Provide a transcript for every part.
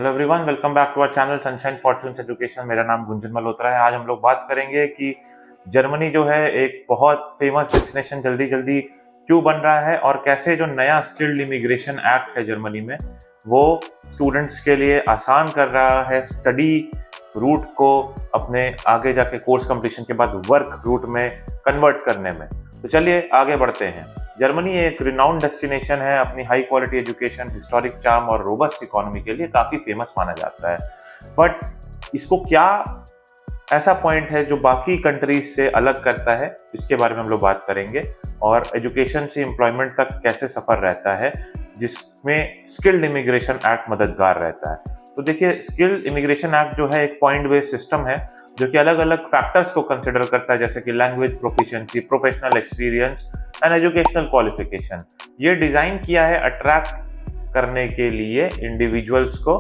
Hello everyone, welcome back to our channel Sunshine Fortunes Education. मेरा नाम गुंजन मल्होत्रा है। आज हम लोग बात करेंगे कि जर्मनी जो है एक बहुत फेमस डेस्टिनेशन जल्दी जल्दी क्यों बन रहा है और कैसे जो नया स्किल्ड इमिग्रेशन एक्ट है जर्मनी में वो स्टूडेंट्स के लिए आसान कर रहा है स्टडी रूट को अपने आगे जाके कोर्स कंप्लीशन के बाद वर्क रूट में कन्वर्ट करने में। तो चलिए आगे बढ़ते हैं। जर्मनी एक रिनाउंड डेस्टिनेशन है, अपनी high quality education, historic charm और रोबस्ट इकोनॉमी के लिए काफ़ी फेमस माना जाता है। बट इसको क्या ऐसा पॉइंट है जो बाकी कंट्रीज से अलग करता है, इसके बारे में हम लोग बात करेंगे। और एजुकेशन से एम्प्लॉयमेंट तक कैसे सफ़र रहता है, जिसमें स्किल्ड इमिग्रेशन एक्ट मददगार रहता है। तो देखिए, स्किल्ड इमिग्रेशन एक्ट जो है एक पॉइंट बेस्ड सिस्टम है जो कि अलग अलग फैक्टर्स को कंसिडर करता है, जैसे कि language proficiency, professional experience and educational qualification. ये डिज़ाइन किया है अट्रैक्ट करने के लिए इंडिविजुअल्स को,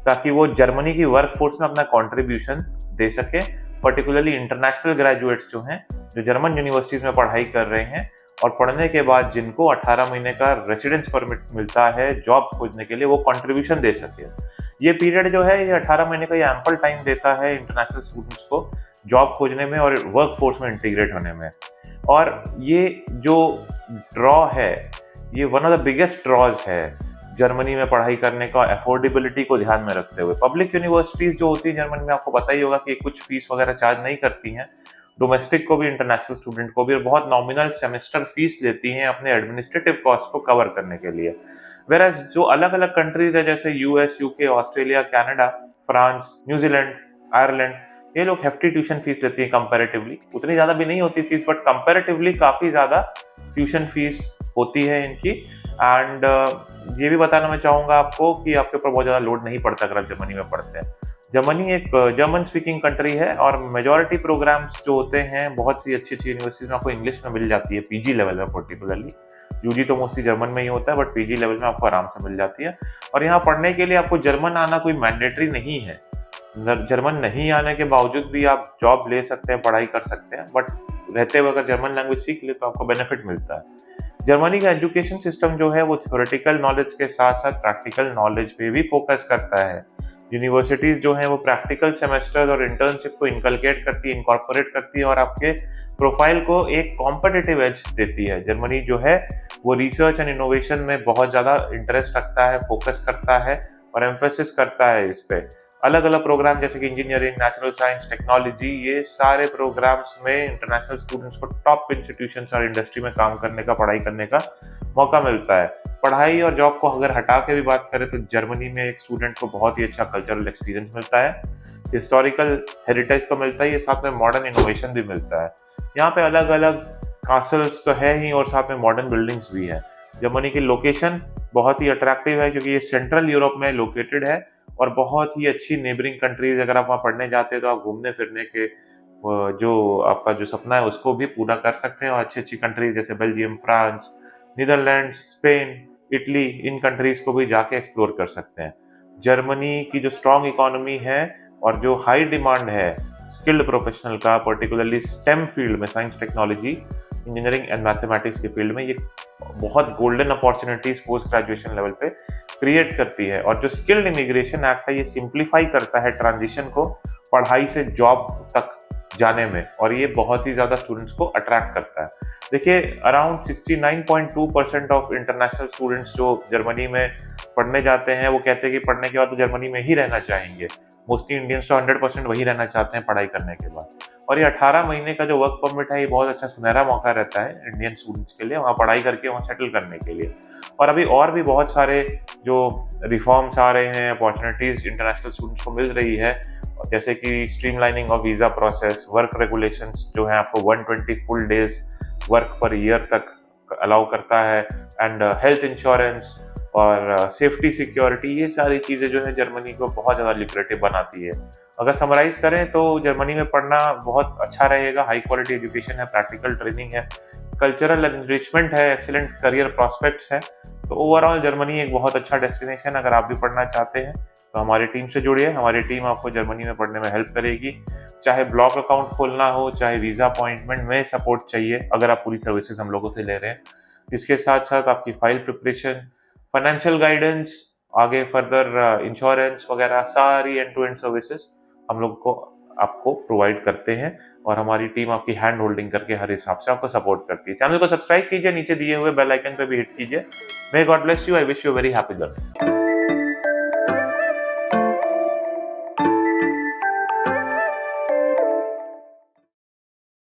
ताकि वो जर्मनी की वर्कफोर्स में अपना कंट्रीब्यूशन दे सके। पर्टिकुलरली इंटरनेशनल ग्रेजुएट्स जो हैं, जो जर्मन यूनिवर्सिटीज़ में पढ़ाई कर रहे हैं और पढ़ने के बाद जिनको 18 महीने का रेसिडेंस परमिट मिलता है जॉब खोजने के लिए, वो कंट्रीब्यूशन दे सके। ये पीरियड जो है, ये 18 महीने का ये एम्पल टाइम देता है इंटरनेशनल स्टूडेंट्स को जॉब खोजने में और वर्क फोर्स में इंटीग्रेट होने में। और ये जो ड्रॉ है, ये one of the biggest draws है जर्मनी में पढ़ाई करने का, अफोर्डेबिलिटी को ध्यान में रखते हुए। पब्लिक यूनिवर्सिटीज़ जो होती है जर्मनी में, आपको पता ही होगा कि कुछ फीस वगैरह चार्ज नहीं करती हैं, डोमेस्टिक को भी, इंटरनेशनल स्टूडेंट को भी, और बहुत नॉमिनल सेमेस्टर फीस लेती हैं अपने एडमिनिस्ट्रेटिव कॉस्ट को कवर करने के लिए। वेराज जो अलग अलग कंट्रीज है, जैसे US, UK, Australia, Canada, France, New Zealand, Ireland, ये लोग हेफ्टी ट्यूशन फीस लेती है कंपैरेटिवली। उतनी ज़्यादा भी नहीं होती फीस, बट कंपैरेटिवली काफ़ी ज़्यादा ट्यूशन फीस होती है इनकी। एंड ये भी बताना मैं चाहूँगा आपको कि आपके ऊपर बहुत ज़्यादा लोड नहीं पड़ता अगर आप जर्मनी में पढ़ते हैं। जर्मनी एक जर्मन स्पीकिंग कंट्री है और मेजॉरिटी प्रोग्राम्स जो होते हैं बहुत सी अच्छी अच्छी यूनिवर्सिटीज में आपको इंग्लिश में मिल जाती है, पीजी लेवल में पर्टिकुलरली। यूजी तो मोस्टली जर्मन में ही होता है, बट पीजी लेवल में आपको आराम से मिल जाती है। और यहाँ पढ़ने के लिए आपको जर्मन आना कोई मैंडेटरी नहीं है। जर्मन नहीं आने के बावजूद भी आप जॉब ले सकते हैं, पढ़ाई कर सकते हैं, बट रहते हुए अगर जर्मन लैंग्वेज सीख ले तो आपको बेनिफिट मिलता है। जर्मनी का एजुकेशन सिस्टम जो है वो थ्योरेटिकल नॉलेज के साथ साथ प्रैक्टिकल नॉलेज पे भी फोकस करता है। यूनिवर्सिटीज़ जो हैं वो प्रैक्टिकल सेमेस्टर्स और इंटर्नशिप को इनकलकेट करती है, इनकॉर्पोरेट करती है और आपके प्रोफाइल को एक कॉम्पिटिटिव एज देती है। जर्मनी जो है वो रिसर्च एंड इनोवेशन में बहुत ज़्यादा इंटरेस्ट रखता है, फोकस करता है और एम्फेसिस करता है इस पे। अलग अलग प्रोग्राम जैसे कि इंजीनियरिंग, नेचुरल साइंस, टेक्नोलॉजी, ये सारे प्रोग्राम्स में इंटरनेशनल स्टूडेंट्स को टॉप इंस्टीट्यूशंस और इंडस्ट्री में काम करने का, पढ़ाई करने का मौका मिलता है। पढ़ाई और जॉब को अगर हटा के भी बात करें तो जर्मनी में एक स्टूडेंट को बहुत ही अच्छा कल्चरल एक्सपीरियंस मिलता है, हिस्टोरिकल हेरिटेज तो मिलता ही है, साथ में मॉडर्न इनोवेशन भी मिलता है। यहाँ पे अलग अलग कासल्स तो है ही और साथ में मॉडर्न बिल्डिंग्स भी है। जर्मनी की लोकेशन बहुत ही अट्रैक्टिव है क्योंकि ये सेंट्रल यूरोप में लोकेटेड है और बहुत ही अच्छी नेबरिंग कंट्रीज, अगर आप वहाँ पढ़ने जाते हैं तो आप घूमने फिरने के जो आपका जो सपना है उसको भी पूरा कर सकते हैं। और अच्छी अच्छी कंट्रीज जैसे Belgium, France, Netherlands, Spain, Italy, इन कंट्रीज को भी जाके एक्सप्लोर कर सकते हैं। जर्मनी की जो स्ट्रॉन्ग इकोनॉमी है और जो हाई डिमांड है स्किल्ड प्रोफेशनल का, पर्टिकुलरली स्टेम फील्ड में, science, technology, engineering and mathematics के फील्ड में, ये बहुत golden opportunities post graduation level पे क्रिएट करती है। और जो स्किल्ड इमिग्रेशन एक्ट है ये सिंप्लीफाई करता है ट्रांजिशन को पढ़ाई से जॉब तक जाने में, और ये बहुत ही ज़्यादा स्टूडेंट्स को अट्रैक्ट करता है। देखिए, अराउंड 69.2% ऑफ इंटरनेशनल स्टूडेंट्स जो जर्मनी में पढ़ने जाते हैं वो कहते हैं कि पढ़ने के बाद तो जर्मनी में ही रहना चाहेंगे। मोस्टली इंडियंस तो 100% वही रहना चाहते हैं पढ़ाई करने के बाद। और ये 18 महीने का जो वर्क परमिट है, ये बहुत अच्छा सुनहरा मौका रहता है इंडियन स्टूडेंट्स के लिए, वहाँ पढ़ाई करके वहाँ सेटल करने के लिए। और अभी और भी बहुत सारे जो रिफॉर्म्स आ रहे हैं, अपॉर्चुनिटीज़ इंटरनेशनल स्टूडेंट्स को मिल रही है, जैसे कि streamlining of visa process, work regulations जो है आपको 120 full days work per year तक अलाउ करता है, एंड हेल्थ इंश्योरेंस और सेफ्टी सिक्योरिटी, ये सारी चीज़ें जो है जर्मनी को बहुत ज़्यादा लिक्रेटिव बनाती है। अगर समराइज करें तो जर्मनी में पढ़ना बहुत अच्छा रहेगा। हाई क्वालिटी एजुकेशन है, प्रैक्टिकल ट्रेनिंग है, कल्चरल एनरिचमेंट है, एक्सीलेंट करियर प्रॉस्पेक्ट्स है। तो ओवरऑल जर्मनी एक बहुत अच्छा डेस्टिनेशन। अगर आप भी पढ़ना चाहते हैं तो हमारी टीम से जुड़िए। हमारी टीम आपको जर्मनी में पढ़ने में हेल्प करेगी, चाहे ब्लॉग अकाउंट खोलना हो, चाहे वीज़ा अपॉइंटमेंट में सपोर्ट चाहिए, अगर आप पूरी सर्विसेज हम लोगों से ले रहे हैं। इसके साथ साथ आपकी फाइल प्रिपरेशन, फाइनेंशियल गाइडेंस, आगे फर्दर इंश्योरेंस वगैरह सारी एंड टू एंड सर्विसेज हम लोग को आपको प्रोवाइड करते हैं और हमारी टीम आपकी हैंड होल्डिंग करके हर हिसाब से आपको सपोर्ट करती है। चैनल को सब्सक्राइब कीजिए, नीचे दिए हुए बेल आइकन पे भी हिट कीजिए। May God bless you, I wish you very happy journey.